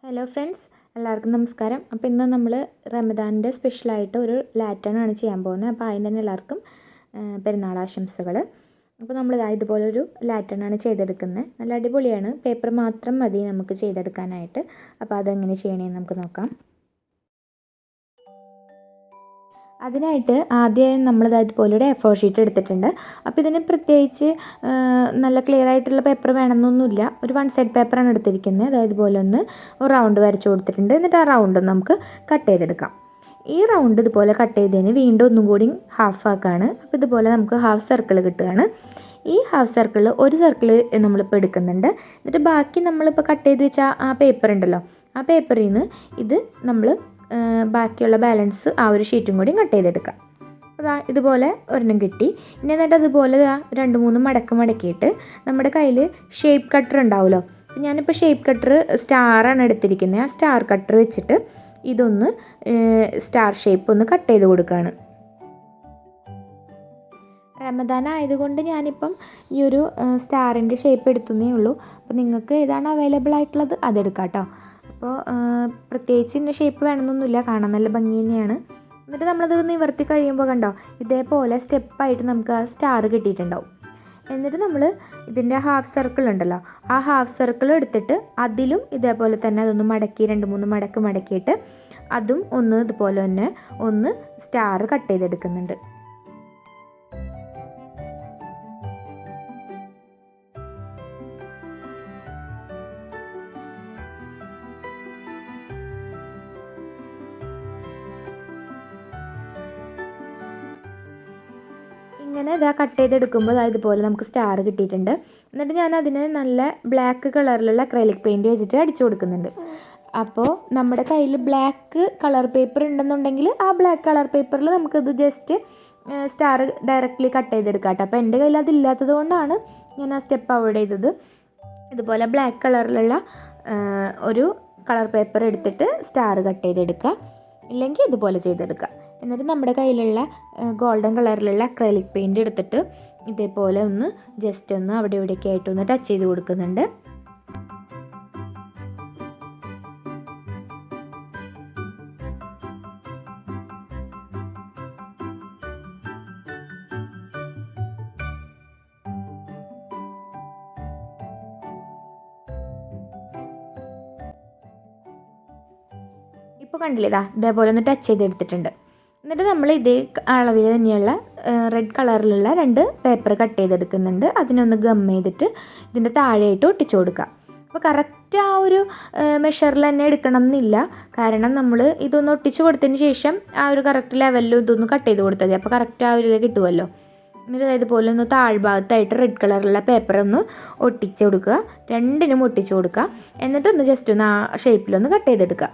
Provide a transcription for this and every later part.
Hello friends, എല്ലാവർക്കും നമസ്കാരം. അപ്പോൾ ഇന്ന് നമ്മൾ റമദാനിൻ്റെ സ്പെഷ്യലായിട്ട് ഒരു ലാറ്റേൺ ആണ് ചെയ്യാൻ പോകുന്നത്. അപ്പോൾ ആദ്യം തന്നെ എല്ലാവർക്കും പെരുന്നാൾ ആശംസകൾ. അപ്പോൾ നമ്മൾ ഇതുപോലൊരു ലാറ്റേൺ ആണ് ചെയ്തെടുക്കുന്നത്. നല്ല അടിപൊളിയാണ്. പേപ്പർ മാത്രം മതി നമുക്ക് ചെയ്തെടുക്കാനായിട്ട്. അപ്പോൾ അതെങ്ങനെ ചെയ്യണമെന്ന് നമുക്ക് നോക്കാം. അതിനായിട്ട് ആദ്യം നമ്മൾ ഇതുപോലെ ഒരു A4 ഷീറ്റ് എടുത്തിട്ടുണ്ട്. അപ്പോൾ ഇതിന് പ്രത്യേകിച്ച് നല്ല ക്ലിയർ ആയിട്ടുള്ള പേപ്പർ വേണമെന്നൊന്നുമില്ല. ഒരു 1 സൈഡ് പേപ്പറാണ് എടുത്തിരിക്കുന്നത്. അതായത് ഇതുപോലെ ഒന്ന് റൗണ്ട് വരച്ച് കൊടുത്തിട്ടുണ്ട്. എന്നിട്ട് ആ റൗണ്ട് നമുക്ക് കട്ട് ചെയ്തെടുക്കാം. ഈ റൗണ്ട് ഇതുപോലെ കട്ട് ചെയ്തതിന് വീണ്ടും ഒന്നും കൂടി ഹാഫ് ആക്കാണ്. അപ്പോൾ ഇതുപോലെ നമുക്ക് ഹാഫ് സർക്കിൾ കിട്ടുകയാണ്. ഈ ഹാഫ് സർക്കിൾ ഒരു സർക്കിൾ നമ്മളിപ്പോൾ എടുക്കുന്നുണ്ട്. എന്നിട്ട് ബാക്കി നമ്മളിപ്പോൾ കട്ട് ചെയ്ത് വെച്ച ആ പേപ്പർ ഉണ്ടല്ലോ, ആ പേപ്പറിൽ നിന്ന് ഇത് നമ്മൾ ബാക്കിയുള്ള ബാലൻസ് ആ ഒരു ഷീറ്റും കൂടി കട്ട് ചെയ്തെടുക്കാം. അപ്പോൾ ഇതുപോലെ ഒരെണ്ണം കിട്ടി. ഇനി എന്നിട്ട് അതുപോലെ 2-3 മടക്കിയിട്ട് നമ്മുടെ കയ്യിൽ ഷേപ്പ് കട്ടർ ഉണ്ടാവുമല്ലോ. ഞാനിപ്പോൾ ഷേപ്പ് കട്ടർ സ്റ്റാറാണ് എടുത്തിരിക്കുന്നത്. ആ സ്റ്റാർ കട്ടർ വെച്ചിട്ട് ഇതൊന്ന് സ്റ്റാർ ഷേപ്പ് ഒന്ന് കട്ട് ചെയ്ത് കൊടുക്കുകയാണ്. റമദാൻ ആയതുകൊണ്ട് ഞാനിപ്പം ഈ ഒരു സ്റ്റാറിൻ്റെ ഷേപ്പ് എടുത്തുന്നേ ഉള്ളൂ. അപ്പോൾ നിങ്ങൾക്ക് ഏതാണ് അവൈലബിൾ ആയിട്ടുള്ളത് അതെടുക്കാം കേട്ടോ. അപ്പോൾ പ്രത്യേകിച്ച് ഇന്ന ഷേപ്പ് വേണമെന്നൊന്നുമില്ല, കാണാൻ നല്ല ഭംഗി തന്നെയാണ്. എന്നിട്ട് നമ്മളത് നിവർത്തി കഴിയുമ്പോൾ കണ്ടോ, ഇതേപോലെ സ്റ്റെപ്പായിട്ട് നമുക്ക് ആ സ്റ്റാർ കിട്ടിയിട്ടുണ്ടാവും. എന്നിട്ട് നമ്മൾ ഇതിൻ്റെ ഹാഫ് സർക്കിൾ ഉണ്ടല്ലോ, ആ ഹാഫ് സർക്കിൾ എടുത്തിട്ട് അതിലും ഇതേപോലെ തന്നെ അതൊന്ന് മടക്കി 2-3 മടക്കിയിട്ട് അതും ഒന്ന് ഇതുപോലെ തന്നെ ഒന്ന് സ്റ്റാർ കട്ട് ചെയ്തെടുക്കുന്നുണ്ട്. ഇങ്ങനെ കട്ട് ചെയ്തെടുക്കുമ്പോൾ ഇതുപോലെ നമുക്ക് സ്റ്റാർ കിട്ടിയിട്ടുണ്ട്. എന്നിട്ട് ഞാൻ അതിന് നല്ല ബ്ലാക്ക് കളറിലുള്ള അക്രൈലിക് പെയിൻറ്റ് വെച്ചിട്ട് അടിച്ചു കൊടുക്കുന്നുണ്ട്. അപ്പോൾ നമ്മുടെ കയ്യിൽ ബ്ലാക്ക് കളർ പേപ്പർ ഉണ്ടെന്നുണ്ടെങ്കിൽ ആ ബ്ലാക്ക് കളർ പേപ്പറിൽ നമുക്കിത് ജസ്റ്റ് സ്റ്റാർ ഡയറക്റ്റ്ലി കട്ട് ചെയ്തെടുക്കാം കേട്ടോ. അപ്പോൾ എൻ്റെ കയ്യിൽ അതില്ലാത്തത് കൊണ്ടാണ് ഞാൻ ആ സ്റ്റെപ്പ് അവോയ്ഡ് ചെയ്തത്. ഇതുപോലെ ബ്ലാക്ക് കളറിലുള്ള ഒരു കളർ പേപ്പർ എടുത്തിട്ട് സ്റ്റാർ കട്ട് ചെയ്തെടുക്കുക, ഇല്ലെങ്കിൽ ഇതുപോലെ ചെയ്തെടുക്കുക. എന്നിട്ട് നമ്മുടെ കയ്യിലുള്ള ഗോൾഡൻ കളറിലുള്ള അക്രൈലിക് പെയിൻറ്റ് എടുത്തിട്ട് ഇതേപോലെ ഒന്ന് ജസ്റ്റ് ഒന്ന് അവിടെ ഇവിടെയൊക്കെ ആയിട്ടൊന്ന് ടച്ച് ചെയ്ത് കൊടുക്കുന്നുണ്ട്. ഇപ്പോൾ കണ്ടില്ലേ, ഇതേപോലെ ഒന്ന് ടച്ച് ചെയ്തെടുത്തിട്ടുണ്ട്. എന്നിട്ട് നമ്മൾ ഇതേ അളവിൽ തന്നെയുള്ള റെഡ് കളറിലുള്ള 2 പേപ്പർ കട്ട് ചെയ്തെടുക്കുന്നുണ്ട്. അതിനൊന്ന് ഗം ചെയ്തിട്ട് ഇതിൻ്റെ താഴെയായിട്ട് ഒട്ടിച്ചു കൊടുക്കുക. അപ്പോൾ കറക്റ്റ് ആ ഒരു മെഷറിൽ തന്നെ എടുക്കണം എന്നില്ല, കാരണം നമ്മൾ ഇതൊന്ന് ഒട്ടിച്ചു കൊടുത്തതിന് ശേഷം ആ ഒരു കറക്റ്റ് ലെവലിലും ഇതൊന്ന് കട്ട് ചെയ്ത് കൊടുത്താൽ മതി. അപ്പോൾ കറക്റ്റ് ആ ഒരു ഇത് കിട്ടുമല്ലോ. എന്നിട്ട് ഇതുപോലെ ഒന്ന് താഴ്ഭാഗത്തായിട്ട് റെഡ് കളറുള്ള പേപ്പർ ഒന്ന് ഒട്ടിച്ചു കൊടുക്കുക, 2നും ഒട്ടിച്ചു കൊടുക്കുക. എന്നിട്ടൊന്ന് ജസ്റ്റ് ഒന്ന് ആ ഷേപ്പിലൊന്ന് കട്ട് ചെയ്തെടുക്കുക.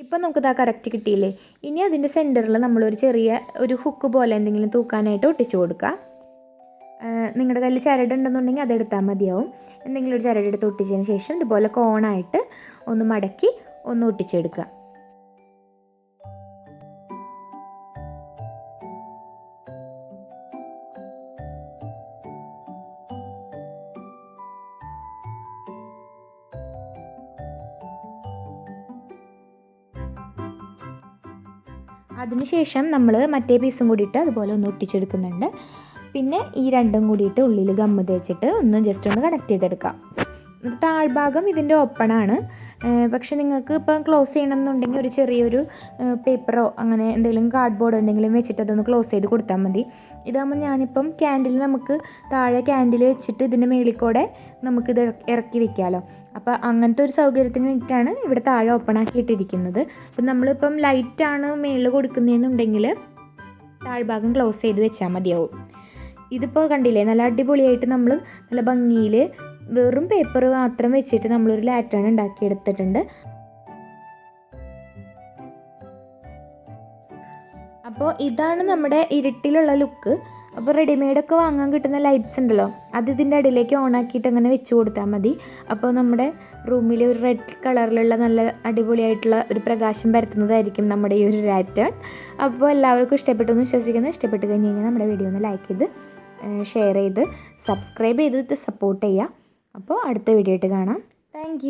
ഇപ്പം നമുക്കിത് കറക്റ്റ് കിട്ടിയില്ലേ. ഇനി അതിൻ്റെ സെൻറ്ററിൽ നമ്മളൊരു ചെറിയ ഒരു ഹുക്ക് പോലെ എന്തെങ്കിലും തൂക്കാനായിട്ട് ഒട്ടിച്ചു കൊടുക്കുക. നിങ്ങളുടെ കയ്യിൽ ചരടുണ്ടെന്നുണ്ടെങ്കിൽ അതെടുത്താൽ മതിയാവും. എന്തെങ്കിലും ഒരു ചരടെടുത്ത് ഒട്ടിച്ചതിന് ശേഷം ഇതുപോലെ കോണായിട്ട് ഒന്ന് മടക്കി ഒന്ന് ഒട്ടിച്ചെടുക്കുക. അതിനുശേഷം നമ്മൾ മറ്റേ പീസും കൂടിയിട്ട് അതുപോലെ ഒന്ന് ഒട്ടിച്ചെടുക്കുന്നുണ്ട്. പിന്നെ ഈ 2ഉം കൂടിയിട്ട് ഉള്ളിൽ ഗമ്മ് തേച്ചിട്ട് ഒന്ന് ജസ്റ്റ് ഒന്ന് കണക്ട് ചെയ്തെടുക്കാം. താഴ്ഭാഗം ഇതിൻ്റെ ഓപ്പണാണ്. പക്ഷെ നിങ്ങൾക്ക് ഇപ്പം ക്ലോസ് ചെയ്യണമെന്നുണ്ടെങ്കിൽ ഒരു ചെറിയൊരു പേപ്പറോ അങ്ങനെ എന്തെങ്കിലും കാർഡ്ബോർഡോ എന്തെങ്കിലും വെച്ചിട്ട് അതൊന്ന് ക്ലോസ് ചെയ്ത് കൊടുത്താൽ മതി. ഇതാകുമ്പോൾ ഞാനിപ്പം ക്യാൻഡിൽ നമുക്ക് താഴെ ക്യാൻഡിൽ വെച്ചിട്ട് ഇതിൻ്റെ മേളിക്കൂടെ നമുക്കിത് ഇറക്കി വെക്കാമല്ലോ. അപ്പോൾ അങ്ങനത്തെ ഒരു സൗകര്യത്തിന് വേണ്ടിയിട്ടാണ് ഇവിടെ താഴെ ഓപ്പൺ ആക്കിയിട്ടിരിക്കുന്നത്. അപ്പം നമ്മളിപ്പം ലൈറ്റാണ് മേളിൽ കൊടുക്കുന്നതെന്നുണ്ടെങ്കിൽ താഴ്ഭാഗം ക്ലോസ് ചെയ്ത് വെച്ചാൽ മതിയാവും. ഇതിപ്പോൾ കണ്ടില്ലേ, നല്ല അടിപൊളിയായിട്ട് നമ്മൾ നല്ല ഭംഗിയിൽ വെറും പേപ്പർ മാത്രം വെച്ചിട്ട് നമ്മളൊരു ലാറ്റേൺ ഉണ്ടാക്കിയെടുത്തിട്ടുണ്ട്. അപ്പോൾ ഇതാണ് നമ്മുടെ ഇരുട്ടിലുള്ള ലുക്ക്. അപ്പോൾ റെഡിമെയ്ഡൊക്കെ വാങ്ങാൻ കിട്ടുന്ന ലൈറ്റ്സ് ഉണ്ടല്ലോ, അത് ഇതിൻ്റെ അടിയിലേക്ക് ഓണാക്കിയിട്ട് അങ്ങനെ വെച്ച് കൊടുത്താൽ മതി. അപ്പോൾ നമ്മുടെ റൂമിൽ ഒരു റെഡ് കളറിലുള്ള നല്ല അടിപൊളിയായിട്ടുള്ള ഒരു പ്രകാശം പരത്തുന്നതായിരിക്കും നമ്മുടെ ഈ ഒരു ലാറ്റേൺ. അപ്പോൾ എല്ലാവർക്കും ഇഷ്ടപ്പെട്ടു എന്ന് വിശ്വസിക്കുന്നു. ഇഷ്ടപ്പെട്ട് കഴിഞ്ഞ് കഴിഞ്ഞാൽ നമ്മുടെ വീഡിയോ ഒന്ന് ലൈക്ക് ചെയ്ത് ഷെയർ ചെയ്ത് സബ്സ്ക്രൈബ് ചെയ്തിട്ട് സപ്പോർട്ട് ചെയ്യുക. അപ്പോൾ അടുത്ത വീഡിയോ ആയിട്ട് കാണാം. താങ്ക്